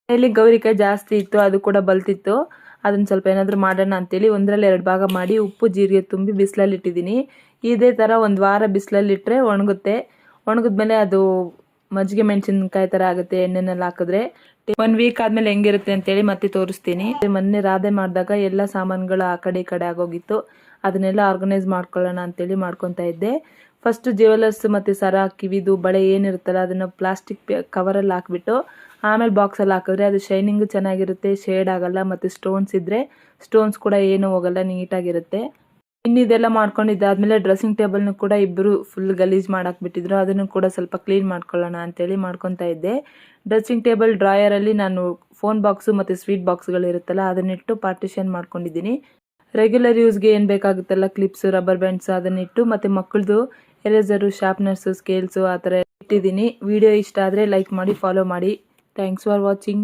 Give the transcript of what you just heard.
ಇಲ್ಲಿ ಗೌರಿಕಾಯಿ ಜಾಸ್ತಿ ಇತ್ತು, ಅದು ಕೂಡ ಬಲ್ತಿತ್ತು. ಅದನ್ನ ಸ್ವಲ್ಪ ಏನಾದರೂ ಮಾಡೋಣ ಅಂತೇಳಿ 1/2 ಭಾಗ ಮಾಡಿ ಉಪ್ಪು ಜೀರಿಗೆ ತುಂಬಿ ಬಿಸಿಲಲ್ಲಿ ಇಟ್ಟಿದ್ದೀನಿ. ಇದೇ ಥರ ಒಂದು ವಾರ ಬಿಸಿಲಲ್ಲಿ ಇಟ್ಟರೆ ಒಣಗುತ್ತೆ. ಒಣಗಿದ್ಮೇಲೆ ಅದು ಮಜ್ಜಿಗೆ ಮೆಣಸಿನಕಾಯಿ ಥರ ಆಗುತ್ತೆ. ಎಣ್ಣೆನಲ್ಲಿ ಹಾಕಿದ್ರೆ 1 ವೀಕ್ ಆದಮೇಲೆ ಹೆಂಗಿರುತ್ತೆ ಅಂತೇಳಿ ಮತ್ತೆ ತೋರಿಸ್ತೀನಿ. ಮೊನ್ನೆ ರಾಧೆ ಮಾಡಿದಾಗ ಎಲ್ಲ ಸಾಮಾನುಗಳು ಆ ಕಡೆ ಈ ಕಡೆ ಆಗೋಗಿತ್ತು. ಅದನ್ನೆಲ್ಲ ಆರ್ಗನೈಸ್ ಮಾಡ್ಕೊಳ್ಳೋಣ ಅಂತೇಳಿ ಮಾಡ್ಕೊತಾ ಇದ್ದೆ. ಫಸ್ಟ್ ಜ್ಯುವೆಲರ್ಸ್ ಮತ್ತು ಸರ, ಕಿವಿದು, ಬಳೆ ಏನಿರುತ್ತಲ್ಲ ಅದನ್ನು ಪ್ಲಾಸ್ಟಿಕ್ ಕವರಲ್ಲಿ ಹಾಕ್ಬಿಟ್ಟು ಆಮೇಲೆ ಬಾಕ್ಸಲ್ಲಿ ಹಾಕಿದ್ರೆ ಅದು ಶೈನಿಂಗು ಚೆನ್ನಾಗಿರುತ್ತೆ, ಶೇಡ್ ಆಗಲ್ಲ. ಮತ್ತು ಸ್ಟೋನ್ಸ್ ಇದ್ದರೆ ಸ್ಟೋನ್ಸ್ ಕೂಡ ಏನೂ ಹೋಗಲ್ಲ, ನೀಟಾಗಿರುತ್ತೆ. ಇನ್ನಿದೆಲ್ಲ ಮಾಡ್ಕೊಂಡಿದ್ದಾದ್ಮೇಲೆ ಡ್ರೆಸ್ಸಿಂಗ್ ಟೇಬಲ್ನು ಕೂಡ ಇಬ್ಬರು ಫುಲ್ ಗಲೀಜು ಮಾಡಾಕ್ಬಿಟ್ಟಿದ್ರು. ಅದನ್ನು ಕೂಡ ಸ್ವಲ್ಪ ಕ್ಲೀನ್ ಮಾಡ್ಕೊಳ್ಳೋಣ ಅಂತೇಳಿ ಮಾಡ್ಕೊತಾ ಇದ್ದೆ. ಡ್ರೆಸ್ಸಿಂಗ್ ಟೇಬಲ್ ಡ್ರಾಯರಲ್ಲಿ ನಾನು ಫೋನ್ ಬಾಕ್ಸು ಮತ್ತು ಸ್ವೀಟ್ ಬಾಕ್ಸ್ಗಳಿರುತ್ತಲ್ಲ ಅದನ್ನಿಟ್ಟು ಪಾರ್ಟಿಷನ್ ಮಾಡ್ಕೊಂಡಿದ್ದೀನಿ. ರೆಗ್ಯುಲರ್ ಯೂಸ್ಗೆ ಏನು ಬೇಕಾಗುತ್ತಲ್ಲ ಕ್ಲಿಪ್ಸು, ರಬ್ಬರ್ ಬ್ಯಾಂಡ್ಸು ಅದನ್ನಿಟ್ಟು, ಮತ್ತು ಮಕ್ಕಳದು ಎರೇಸರು, ಶಾರ್ಪ್ನರ್ಸು, ಸ್ಕೇಲ್ಸು ಆ ಥರ ಇಟ್ಟಿದ್ದೀನಿ. ವಿಡಿಯೋ ಇಷ್ಟ ಆದರೆ ಲೈಕ್ ಮಾಡಿ, ಫಾಲೋ ಮಾಡಿ. Thanks for watching.